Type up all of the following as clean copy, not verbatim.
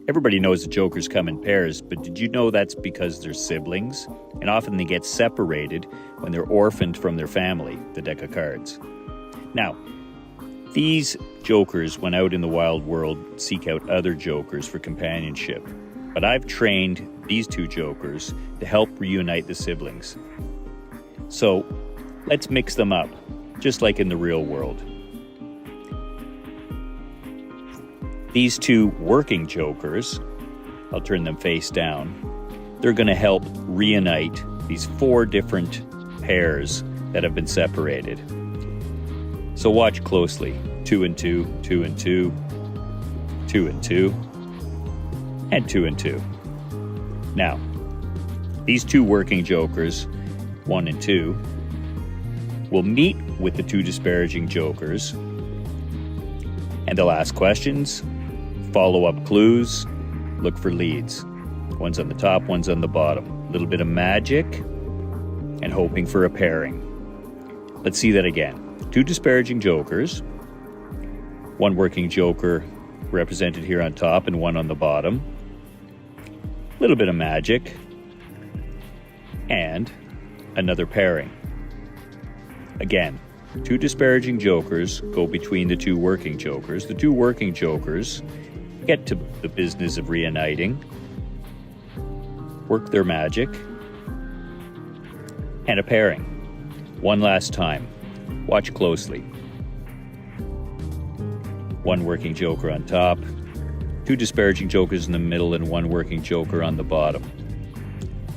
Everybody knows the jokers come in pairs, but did you know that's because they're siblings? And often they get separated when they're orphaned from their family, the deck of cards. Now, these jokers went out in the wild world to seek out other jokers for companionship. But I've trained these two jokers to help reunite the siblings. So let's mix them up, just like in the real world. These two working jokers, I'll turn them face down, they're going to help reunite these 4 different pairs that have been separated. So watch closely. 2 and 2, 2 and 2, 2 and 2, and 2 and 2. Now, these two working jokers, 1 and 2, will meet with the 2 disparaging jokers, and they'll ask questions, follow up clues, look for leads. One's on the top, one's on the bottom. A little bit of magic and hoping for a pairing. Let's see that again. 2 disparaging jokers, 1 working joker represented here on top and 1 on the bottom. A little bit of magic and another pairing. Again, 2 disparaging jokers go between the 2 working jokers. The 2 working jokers get to the business of reuniting, work their magic, and a pairing. One last time. Watch closely. 1 working joker on top, 2 disparaging jokers in the middle, and 1 working joker on the bottom.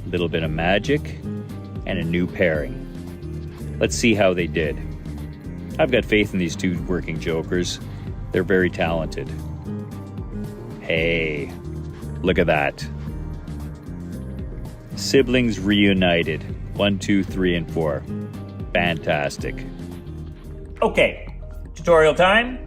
A little bit of magic and a new pairing. Let's see how they did. I've got faith in these 2 working jokers. They're very talented. Hey, look at that. Siblings reunited. 1, 2, 3, and 4. Fantastic. Okay, tutorial time.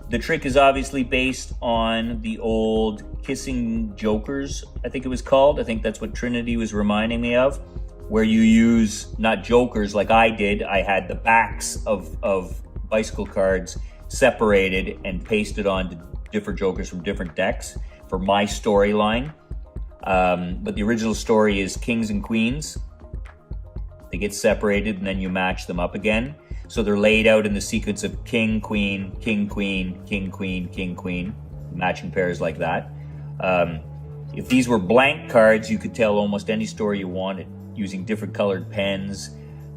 The trick is obviously based on the old Kissing Jokers, I think it was called. I think that's what Trinity was reminding me of, where you use not jokers like I did. I had the backs of bicycle cards separated and pasted onto different jokers from different decks for my storyline. But the original story is kings and queens. They get separated and then you match them up again. So they're laid out in the sequence of king, queen, king, queen, king, queen, king, queen, matching pairs like that. If these were blank cards, you could tell almost any story you wanted using different colored pens,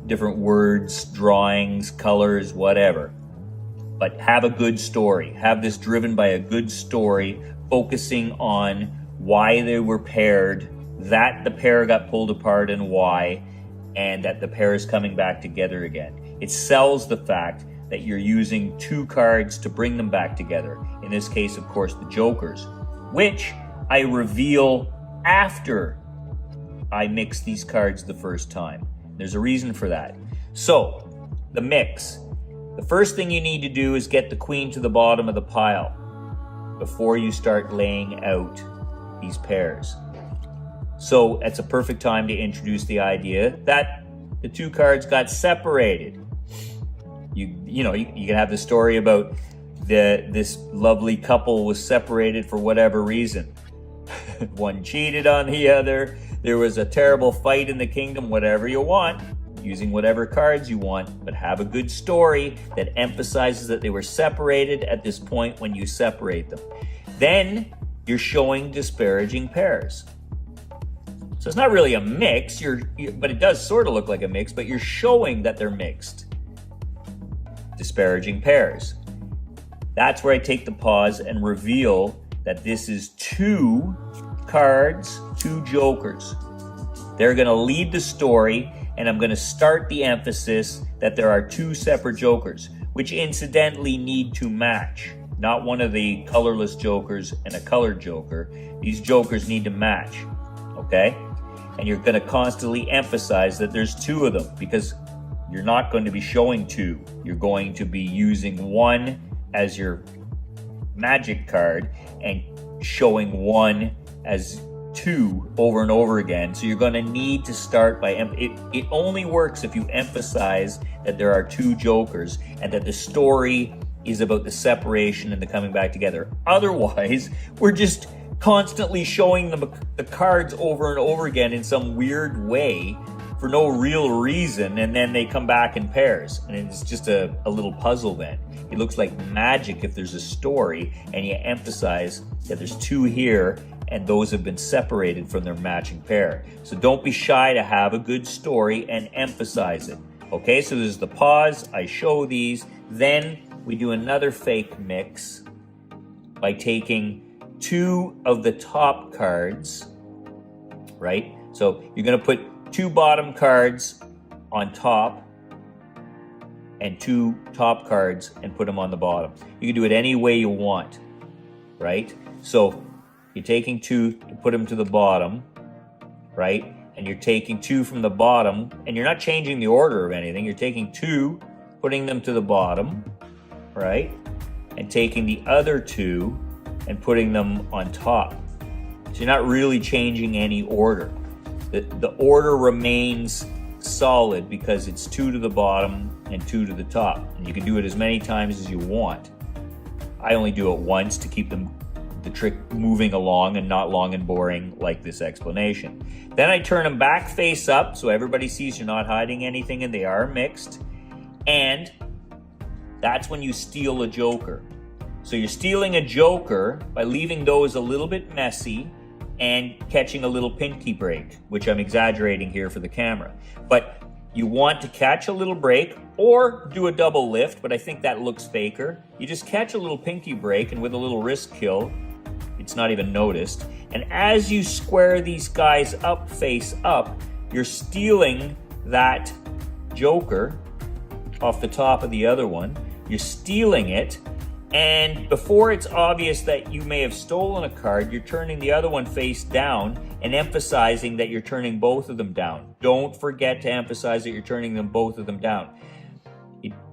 different words, drawings, colors, whatever. But have a good story. Have this driven by a good story, focusing on why they were paired, that the pair got pulled apart and why, and that the pair is coming back together again. It sells the fact that you're using 2 cards to bring them back together. In this case, of course, the jokers, which I reveal after I mix these cards the first time. There's a reason for that. So, the mix. The first thing you need to do is get the queen to the bottom of the pile before you start laying out these pairs. So it's a perfect time to introduce the idea that the 2 cards got separated. You can have the story about this lovely couple was separated for whatever reason. One cheated on the other. There was a terrible fight in the kingdom, whatever you want, using whatever cards you want, but have a good story that emphasizes that they were separated at this point when you separate them. Then you're showing disparaging pairs. So it's not really a mix, but it does sort of look like a mix, but you're showing that they're mixed. Disparaging pairs. That's where I take the pause and reveal that this is 2 cards, 2 jokers. They're going to lead the story, and I'm going to start the emphasis that there are 2 separate jokers, which incidentally need to match. Not one of the colorless jokers and a colored joker. These jokers need to match, okay? And you're going to constantly emphasize that there's 2 of them, because you're not going to be showing 2. You're going to be using 1 as your magic card and showing 1 as 2 over and over again. So you're going to need to start by, it only works if you emphasize that there are 2 jokers and that the story is about the separation and the coming back together. Otherwise, we're just constantly showing them the cards over and over again in some weird way for no real reason, and then they come back in pairs, and it's just a little puzzle then. It looks like magic if there's a story and you emphasize that there's two here and those have been separated from their matching pair. So don't be shy to have a good story and emphasize it. Okay, so there's the pause, I show these, then we do another fake mix by taking two of the top cards, right? So you're gonna put two bottom cards on top and two top cards and put them on the bottom. You can do it any way you want, right? So you're taking two to put them to the bottom, right? And you're taking two from the bottom, and you're not changing the order of anything. You're taking two, putting them to the bottom, right? And taking the other two and putting them on top. So you're not really changing any order. The order remains solid because it's two to the bottom and two to the top. And you can do it as many times as you want. I only do it once to keep the trick moving along and not long and boring like this explanation. Then I turn them back face up so everybody sees you're not hiding anything and they are mixed. And that's when you steal a joker. So you're stealing a joker by leaving those a little bit messy and catching a little pinky break, which I'm exaggerating here for the camera. But you want to catch a little break or do a double lift, but I think that looks faker. You just catch a little pinky break, and with a little wrist kill, it's not even noticed. And as you square these guys up, face up, you're stealing that joker off the top of the other one. You're stealing it, and before it's obvious that you may have stolen a card, you're turning the other one face down and emphasizing that you're turning both of them down. Don't forget to emphasize that you're turning both of them down.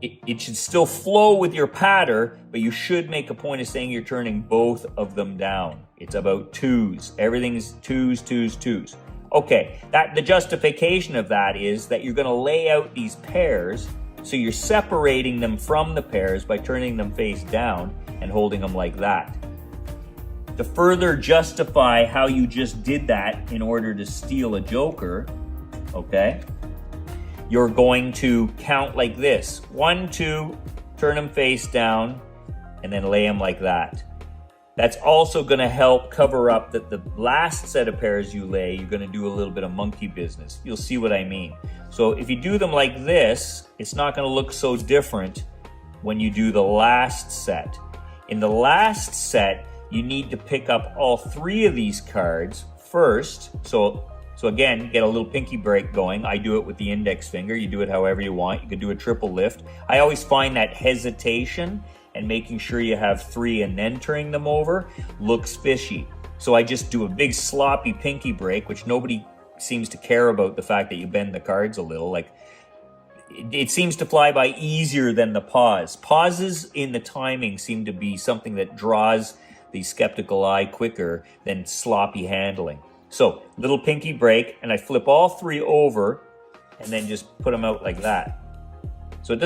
It should still flow with your patter, but you should make a point of saying you're turning both of them down. It's about twos. Everything's twos, twos, twos. Okay, the justification of that is that you're going to lay out these pairs, so you're separating them from the pairs by turning them face down and holding them like that. To further justify how you just did that in order to steal a joker, okay, you're going to count like this. 1, 2, turn them face down, and then lay them like that. That's also going to help cover up that the last set of pairs you lay, you're going to do a little bit of monkey business. You'll see what I mean. So if you do them like this, it's not going to look so different when you do the last set. In the last set, you need to pick up all three of these cards first. So again, get a little pinky break going. I do it with the index finger. You do it however you want. You could do a triple lift. I always find that hesitation and making sure you have three and then turning them over looks fishy. So I just do a big sloppy pinky break, which nobody seems to care about the fact that you bend the cards a little. Like, it seems to fly by easier than the pause. Pauses in the timing seem to be something that draws the skeptical eye quicker than sloppy handling. So, little pinky break, and I flip all three over and then just put them out like that. So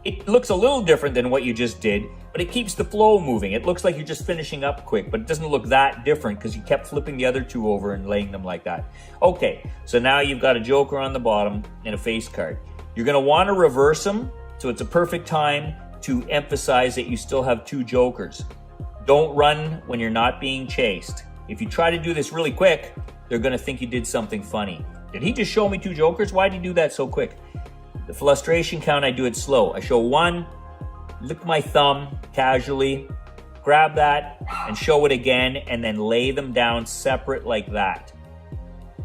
it looks a little different than what you just did, but it keeps the flow moving. It looks like you're just finishing up quick, but it doesn't look that different because you kept flipping the other two over and laying them like that. Okay, so now you've got a joker on the bottom and a face card. You're going to want to reverse them, so it's a perfect time to emphasize that you still have two jokers. Don't run when you're not being chased. If you try to do this really quick, they're going to think you did something funny. Did he just show me two jokers? Why did he do that so quick? The frustration count, I do it slow. I show one, lick my thumb casually, grab that and show it again, and then lay them down separate like that.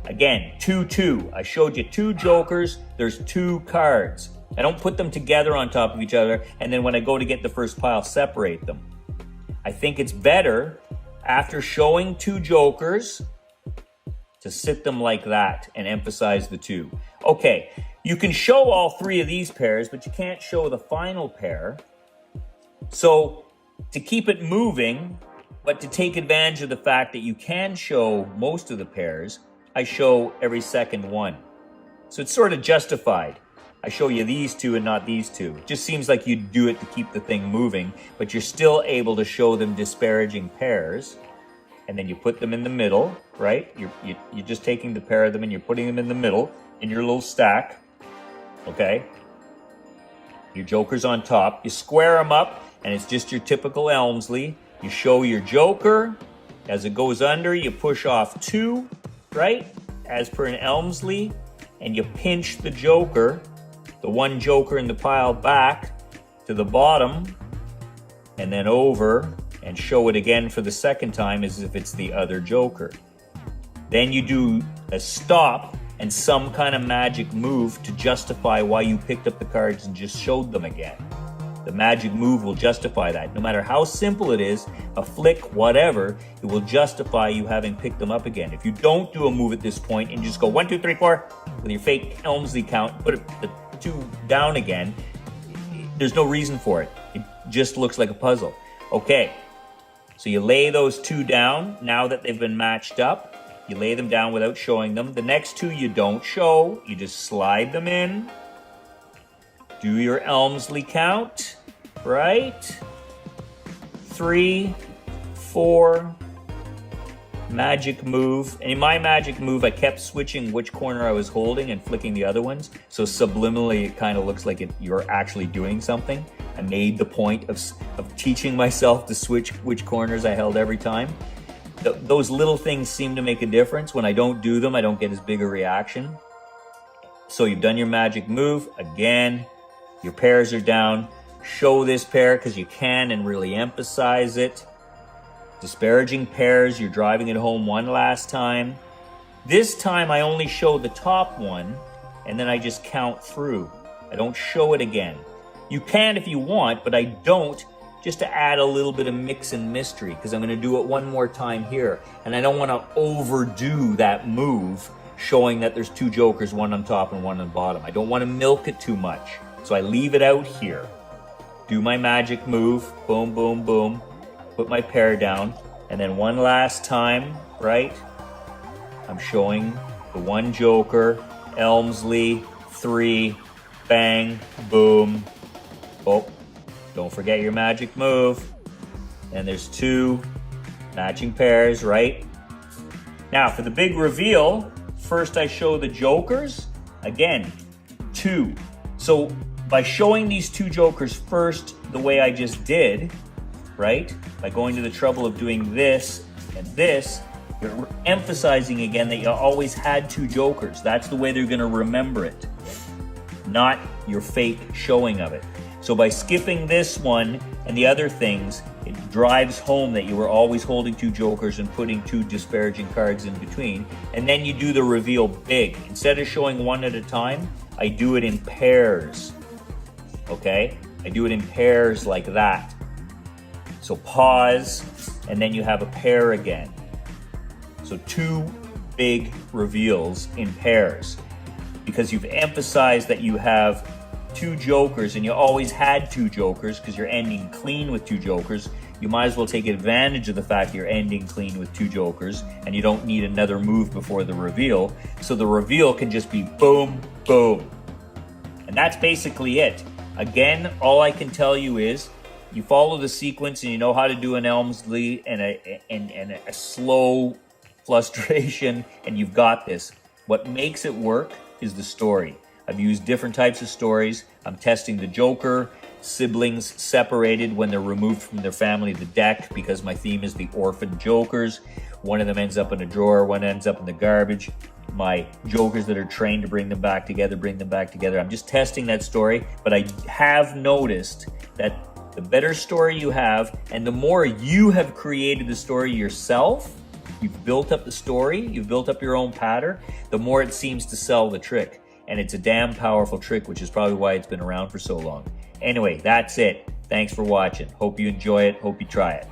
Again, 2, 2. I showed you two jokers. There's two cards. I don't put them together on top of each other, and then when I go to get the first pile, separate them. I think it's better after showing two jokers to sit them like that and emphasize the two. Okay, you can show all three of these pairs, but you can't show the final pair. So to keep it moving, but to take advantage of the fact that you can show most of the pairs, I show every second one. So it's sort of justified. I show you these two and not these two. It just seems like you do it to keep the thing moving, but you're still able to show them disparaging pairs. and then you put them in the middle, right? You're just taking the pair of them and you're putting them in the middle in your little stack, okay? Your jokers on top. You square them up, and it's just your typical Elmsley. You show your joker. As it goes under, you push off 2, right? As per an Elmsley, and you pinch the joker, the one joker in the pile, back to the bottom, and then over, and show it again for the second time as if it's the other joker. Then you do a stop and some kind of magic move to justify why you picked up the cards and just showed them again. The magic move will justify that. No matter how simple it is, a flick, whatever, it will justify you having picked them up again. If you don't do a move at this point and you just go 1, 2, 3, 4 with your fake Elmsley count, put the 2 down again, there's no reason for it. It just looks like a puzzle. Okay, so you lay those 2 down. Now that they've been matched up, you lay them down without showing them. The next 2 you don't show. You just slide them in. Do your Elmsley count, right? 3, 4, magic move. And in my magic move, I kept switching which corner I was holding and flicking the other ones. So subliminally, it kind of looks like you're actually doing something. I made the point of teaching myself to switch which corners I held every time. Those little things seem to make a difference. When I don't do them, I don't get as big a reaction. So you've done your magic move. Again, your pairs are down. Show this pair because you can and really emphasize it. Disparaging pairs, you're driving it home one last time. This time I only show the top one and then I just count through. I don't show it again. You can if you want, but I don't, just to add a little bit of mix and mystery, because I'm going to do it one more time here. And I don't want to overdo that move, showing that there's 2 jokers, one on top and one on bottom. I don't want to milk it too much. So I leave it out here. Do my magic move, boom, boom, boom. Put my pair down. And then one last time, right? I'm showing the 1 joker, Elmsley, 3, bang, boom. Oh, don't forget your magic move. And there's 2 matching pairs, right? Now for the big reveal, first I show the jokers. Again, 2. So by showing these 2 jokers first the way I just did, right? By going to the trouble of doing this and this, you're emphasizing again that you always had 2 jokers. That's the way they're going to remember it, not your fake showing of it. So by skipping this one and the other things, it drives home that you were always holding 2 jokers and putting 2 disparaging cards in between. And then you do the reveal big. Instead of showing 1 at a time, I do it in pairs. Okay? I do it in pairs like that. So pause, and then you have a pair again. So 2 big reveals in pairs, because you've emphasized that you have 2 jokers, and you always had 2 jokers because you're ending clean with 2 jokers. You might as well take advantage of the fact that you're ending clean with 2 jokers and you don't need another move before the reveal. So the reveal can just be boom, boom. And that's basically it. Again, all I can tell you is you follow the sequence and you know how to do an Elmsley and a slow frustration, and you've got this. What makes it work is the story. I've used different types of stories. I'm testing the Joker, siblings separated when they're removed from their family, the deck, because my theme is the orphaned jokers. One of them ends up in a drawer, one ends up in the garbage. My jokers that are trained to bring them back together, bring them back together. I'm just testing that story, but I have noticed that the better story you have, and the more you have created the story yourself, you've built up the story, you've built up your own pattern, the more it seems to sell the trick. And it's a damn powerful trick, which is probably why it's been around for so long. Anyway, that's it. Thanks for watching. Hope you enjoy it. Hope you try it.